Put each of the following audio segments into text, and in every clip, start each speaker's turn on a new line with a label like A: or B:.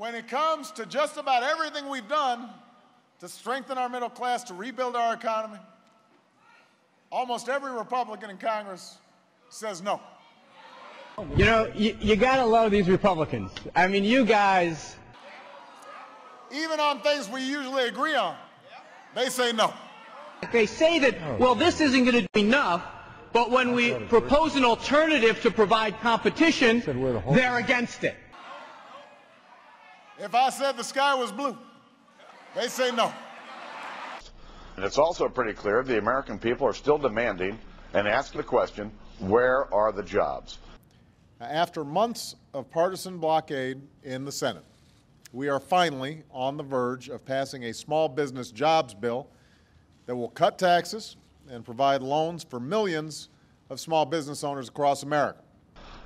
A: when it comes to just about everything we've done to strengthen our middle class, to rebuild our economy, almost every Republican in Congress says no.
B: You know, you gotta love these Republicans. I mean, you guys...
A: Even on things we usually agree on, they say no.
B: They say that, well, this isn't going to be enough, but when we propose an alternative to provide competition, they're against it.
A: If I said the sky was blue, they say no.
C: And it's also pretty clear the American people are still demanding and asking the question, where are the jobs?
A: After months of partisan blockade in the Senate, we are finally on the verge of passing a small business jobs bill that will cut taxes and provide loans for millions of small business owners across America.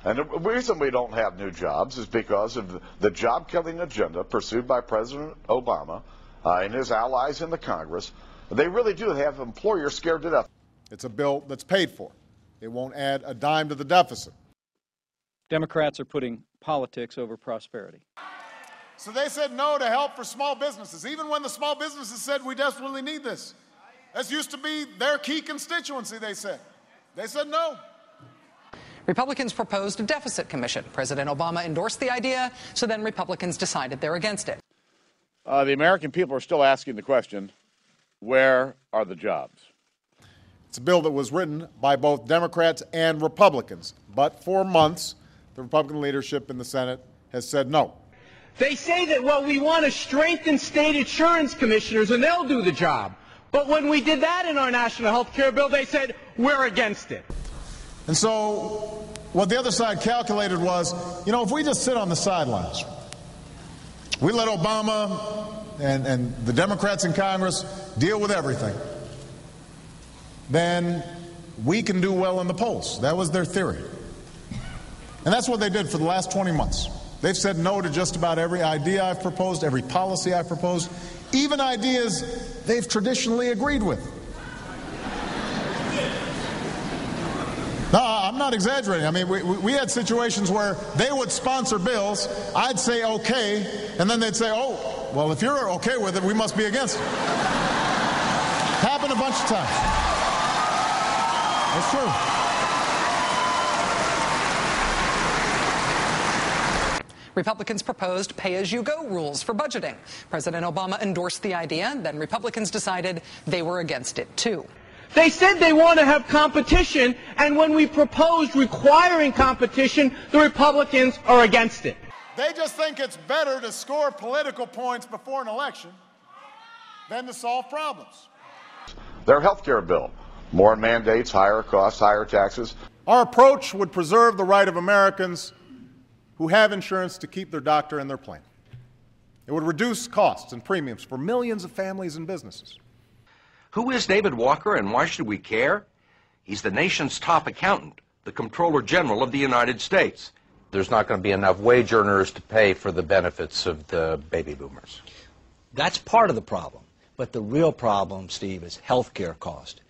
C: And the reason we don't have new jobs is because of the job-killing agenda pursued by President Obama and his allies in the Congress. They really do have employers scared to death.
A: It's a bill that's paid for. It won't add a dime to the deficit.
D: Democrats are putting politics over prosperity.
A: So they said no to help for small businesses, even when the small businesses said we desperately need this. This used to be their key constituency, they said. They said no.
E: Republicans proposed a deficit commission. President Obama endorsed the idea, so then Republicans decided they're against it.
C: The American people are still asking the question, where are the jobs?
A: It's a bill that was written by both Democrats and Republicans, but for months, the Republican leadership in the Senate has said no.
B: They say that, well, we want to strengthen state insurance commissioners and they'll do the job. But when we did that in our national health care bill, they said we're against it.
A: And so what the other side calculated was, you know, if we just sit on the sidelines, we let Obama and the Democrats in Congress deal with everything, then we can do well in the polls. That was their theory. And that's what they did for the last 20 months. They've said no to just about every idea I've proposed, every policy I've proposed, even ideas they've traditionally agreed with. No, I'm not exaggerating. I mean, we had situations where they would sponsor bills, I'd say okay, and then they'd say, oh, well, if you're okay with it, we must be against it. Happened a bunch of times. That's true.
E: Republicans proposed pay-as-you-go rules for budgeting. President Obama endorsed the idea, then Republicans decided they were against it, too.
B: They said they want to have competition, and when we proposed requiring competition, the Republicans are against it.
A: They just think it's better to score political points before an election than to solve problems.
C: Their health care bill, more mandates, higher costs, higher taxes.
A: Our approach would preserve the right of Americans who have insurance to keep their doctor and their plan. It would reduce costs and premiums for millions of families and businesses.
F: Who is David Walker and why should we care? He's the nation's top accountant, the Comptroller General of the United States.
G: There's not going to be enough wage earners to pay for the benefits of the baby boomers.
H: That's part of the problem. But the real problem, Steve, is health care cost.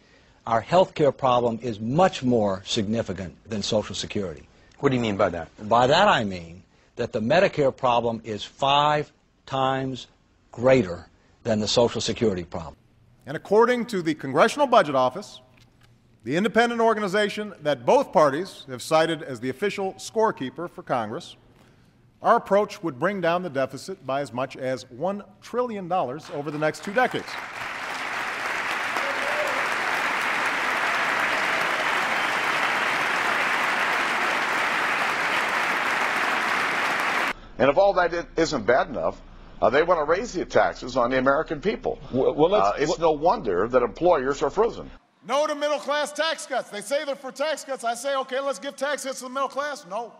H: Our health care problem is much more significant than Social Security.
G: What do you mean by that?
H: By that I mean that the Medicare problem is 5 times greater than the Social Security problem.
A: And according to the Congressional Budget Office, the independent organization that both parties have cited as the official scorekeeper for Congress, our approach would bring down the deficit by as much as $1 trillion over the next 2 decades.
C: And if all that isn't bad enough, they want to raise the taxes on the American people. It's no wonder that employers are frozen.
A: No to middle-class tax cuts. They say they're for tax cuts. I say, okay, let's give tax cuts to the middle class. No.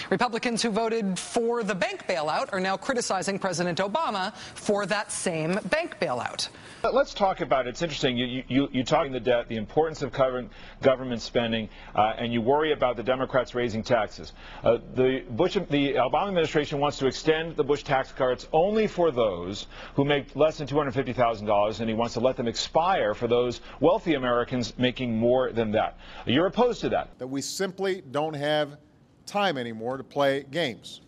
E: Republicans who voted for the bank bailout are now criticizing President Obama for that same bank bailout.
I: Let's talk about it. It's interesting. You talk the debt, the importance of covering government spending, and you worry about the Democrats raising taxes. The Obama administration wants to extend the Bush tax cuts only for those who make less than $250,000, and he wants to let them expire for those wealthy Americans making more than that. You're opposed to that.
A: That we simply don't have time anymore to play games.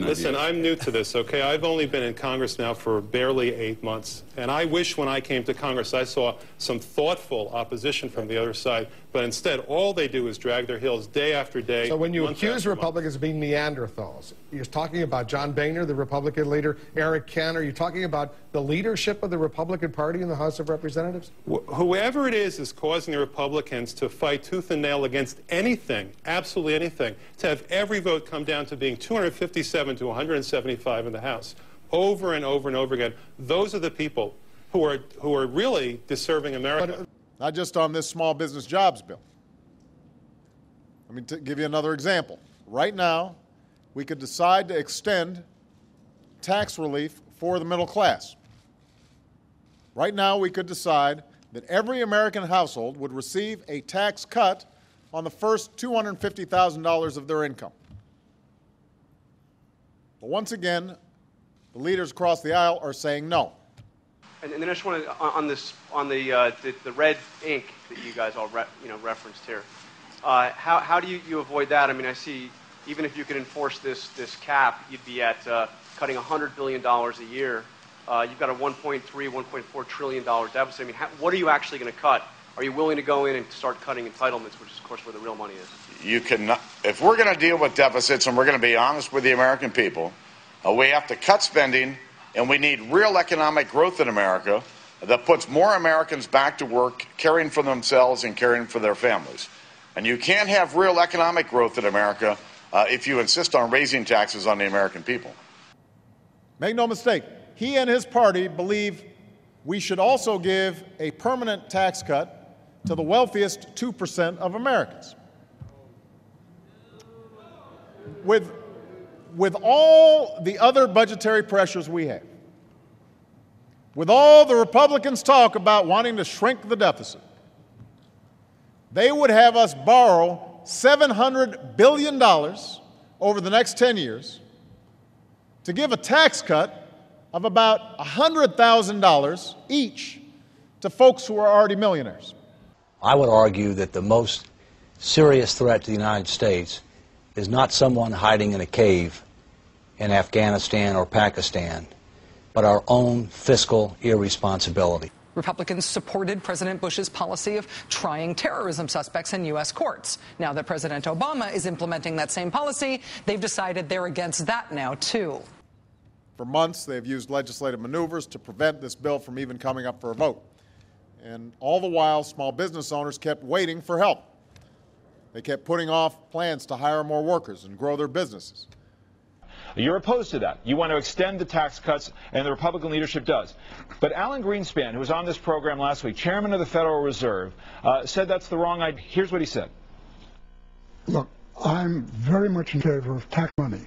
J: Listen, I'm new to this, okay? I've only been in Congress now for barely 8 months, and I wish when I came to Congress I saw some thoughtful opposition from the other side, but instead all they do is drag their heels day after day.
K: So when you accuse Republicans of being Neanderthals, you're talking about John Boehner, the Republican leader, Eric Kent, are you talking about the leadership of the Republican Party in the House of Representatives?
J: Whoever it is causing the Republicans to fight tooth and nail against anything, absolutely anything, to have every vote come down to being 257 to 175 in the House, over and over and over again. Those are the people who are really disserving America.
A: Not just on this small business jobs bill. Let me give you another example. Right now, we could decide to extend tax relief for the middle class. Right now, we could decide that every American household would receive a tax cut on the first $250,000 of their income. But once again, the leaders across the aisle are saying no.
L: And then I just want to, on the red ink that you guys all referenced here, how do you avoid that? I mean, I see even if you could enforce this cap, you'd be at cutting $100 billion a year. You've got a $1.3, $1.4 trillion deficit. I mean, what are you actually going to cut? Are you willing to go in and start cutting entitlements, which is, of course, where the real money is?
C: You cannot, if we're going to deal with deficits and we're going to be honest with the American people, we have to cut spending, and we need real economic growth in America that puts more Americans back to work, caring for themselves and caring for their families. And you can't have real economic growth in America if you insist on raising taxes on the American people.
A: Make no mistake, he and his party believe we should also give a permanent tax cut to the wealthiest 2% of Americans. With all the other budgetary pressures we have, with all the Republicans talk about wanting to shrink the deficit, they would have us borrow $700 billion over the next 10 years to give a tax cut of about $100,000 each to folks who are already millionaires.
H: I would argue that the most serious threat to the United States is not someone hiding in a cave in Afghanistan or Pakistan, but our own fiscal irresponsibility.
E: Republicans supported President Bush's policy of trying terrorism suspects in U.S. courts. Now that President Obama is implementing that same policy, they've decided they're against that now, too.
A: For months, they've used legislative maneuvers to prevent this bill from even coming up for a vote. And all the while, small business owners kept waiting for help. They kept putting off plans to hire more workers and grow their businesses.
I: You're opposed to that. You want to extend the tax cuts, and the Republican leadership does. But Alan Greenspan, who was on this program last week, chairman of the Federal Reserve, said that's the wrong idea. Here's what he said.
M: Look, I'm very much in favor of tax money.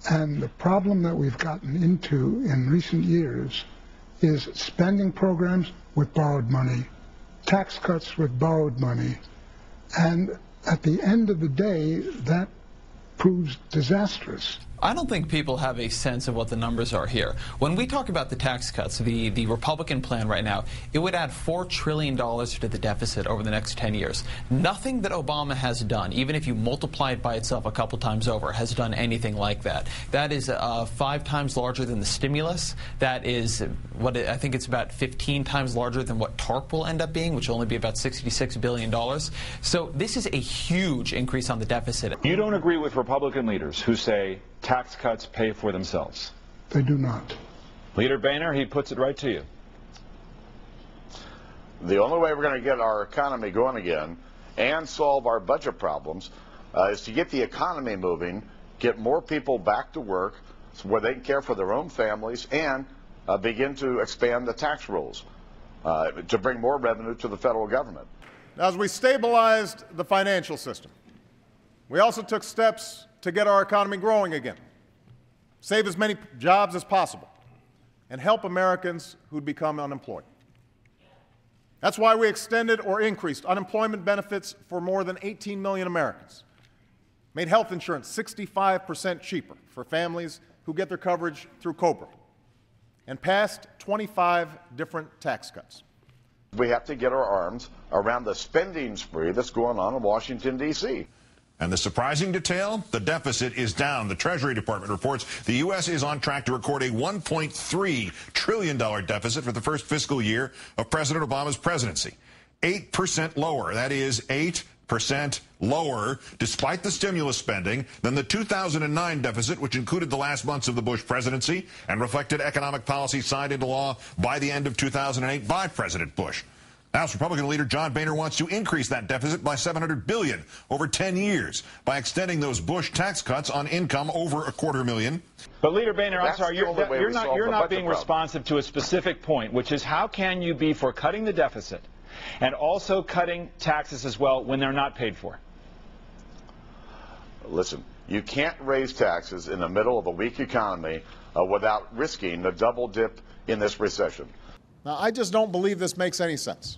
M: And the problem that we've gotten into in recent years is spending programs with borrowed money, tax cuts with borrowed money, and at the end of the day, that proves disastrous.
N: I don't think people have a sense of what the numbers are here. When we talk about the tax cuts, the Republican plan right now, it would add $4 trillion to the deficit over the next 10 years. Nothing that Obama has done, even if you multiply it by itself a couple times over, has done anything like that. That is 5 times larger than the stimulus. That is, I think it's about 15 times larger than what TARP will end up being, which will only be about $66 billion. So this is a huge increase on the deficit.
I: You don't agree with Republican leaders who say tax cuts pay for themselves?
M: They do not.
I: Leader Boehner, he puts it right to you.
C: The only way we're going to get our economy going again and solve our budget problems is to get the economy moving, get more people back to work where they can care for their own families, and begin to expand the tax rules to bring more revenue to the federal government.
A: Now, as we stabilized the financial system, we also took steps to get our economy growing again, save as many jobs as possible, and help Americans who'd become unemployed. That's why we extended or increased unemployment benefits for more than 18 million Americans, made health insurance 65% cheaper for families who get their coverage through COBRA, and passed 25 different tax cuts.
C: We have to get our arms around the spending spree that's going on in Washington, D.C.
O: And the surprising detail, the deficit is down. The Treasury Department reports the U.S. is on track to record a $1.3 trillion deficit for the first fiscal year of President Obama's presidency. 8% lower. That is 8% lower, despite the stimulus spending, than the 2009 deficit, which included the last months of the Bush presidency and reflected economic policy signed into law by the end of 2008 by President Bush. House Republican leader John Boehner wants to increase that deficit by $700 billion over 10 years by extending those Bush tax cuts on income over $250,000.
I: But Leader Boehner, I'm sorry, you're not being
C: problem.
I: responsive to a specific point, which is how can you be for cutting the deficit and also cutting taxes as well when they're not paid for?
C: Listen, you can't raise taxes in the middle of a weak economy without risking a double dip in this recession.
A: Now, I just don't believe this makes any sense.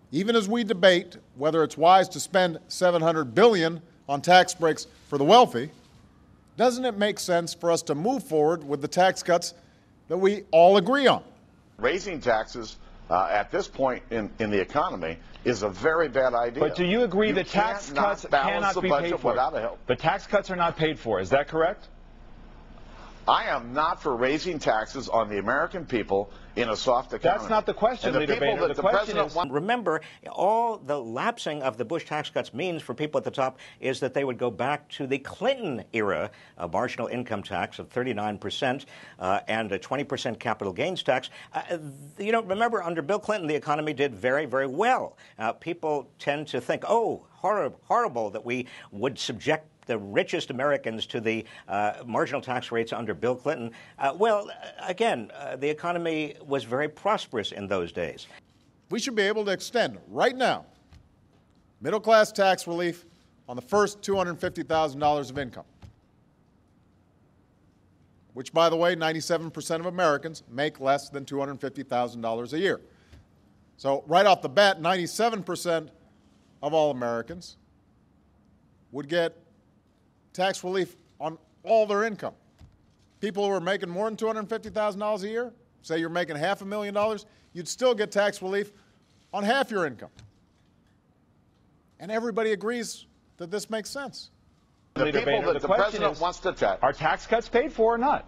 A: Even as we debate whether it's wise to spend $700 billion on tax breaks for the wealthy, doesn't it make sense for us to move forward with the tax cuts that we all agree on?
C: Raising taxes at this point in the economy is a very bad idea.
I: But do you agree that tax cuts cannot be paid for?
C: Without a help.
I: But tax cuts are not paid for. Is that correct?
C: I am not for raising taxes on the American people in a soft economy.
I: That's not the question, Leader Boehner. The question is...
P: Remember, all the lapsing of the Bush tax cuts means for people at the top is that they would go back to the Clinton era, a marginal income tax of 39% and a 20% capital gains tax. You know, remember, under Bill Clinton, the economy did very, very well. People tend to think, oh, horrible that we would subject the richest Americans to the marginal tax rates under Bill Clinton. Well, again, the economy was very prosperous in those days.
A: We should be able to extend right now middle-class tax relief on the first $250,000 of income, which, by the way, 97% of Americans make less than $250,000 a year. So right off the bat, 97% of all Americans would get tax relief on all their income. People who are making more than $250,000 a year, say you're making $500,000, you'd still get tax relief on half your income. And everybody agrees that this makes sense.
C: The people that the president wants to tax.
I: Are tax cuts paid for or not?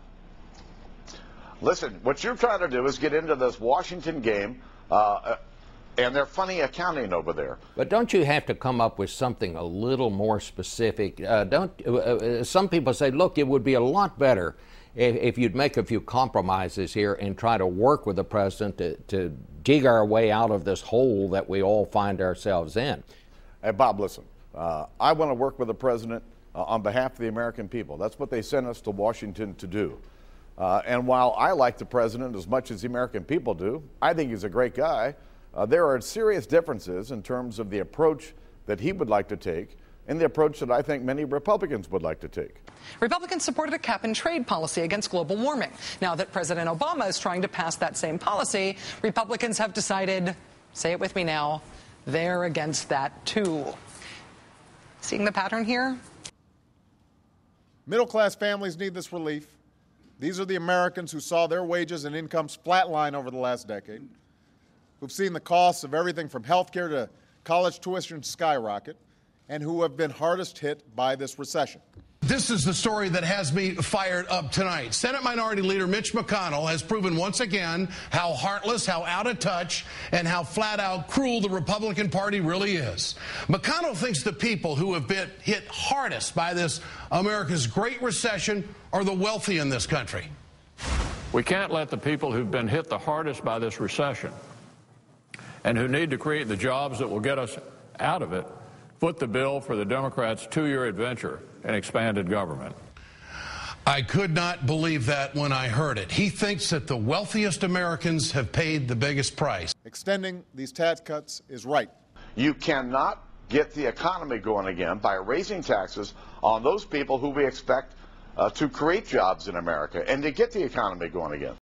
C: Listen, what you're trying to do is get into this Washington game, and they're funny accounting over there.
G: But don't you have to come up with something a little more specific? Some people say, look, it would be a lot better if you'd make a few compromises here and try to work with the president to dig our way out of this hole that we all find ourselves in.
Q: Hey, Bob, listen, I want to work with the president on behalf of the American people. That's what they sent us to Washington to do. And while I like the president as much as the American people do, I think he's a great guy. There are serious differences in terms of the approach that he would like to take and the approach that I think many Republicans would like to take.
E: Republicans supported a cap-and-trade policy against global warming. Now that President Obama is trying to pass that same policy, Republicans have decided, say it with me now, they're against that too. Seeing the pattern here?
A: Middle-class families need this relief. These are the Americans who saw their wages and incomes flatline over the last decade, who've seen the costs of everything from health care to college tuition skyrocket, and who have been hardest hit by this recession.
R: This is the story that has me fired up tonight. Senate Minority Leader Mitch McConnell has proven once again how heartless, how out of touch, and how flat-out cruel the Republican Party really is. McConnell thinks the people who have been hit hardest by this America's Great Recession are the wealthy in this country.
S: We can't let the people who've been hit the hardest by this recession and who need to create the jobs that will get us out of it foot the bill for the Democrats' two-year adventure in expanded government.
R: I could not believe that when I heard it. He thinks that the wealthiest Americans have paid the biggest price.
A: Extending these tax cuts is right.
C: You cannot get the economy going again by raising taxes on those people who we expect to create jobs in America and to get the economy going again.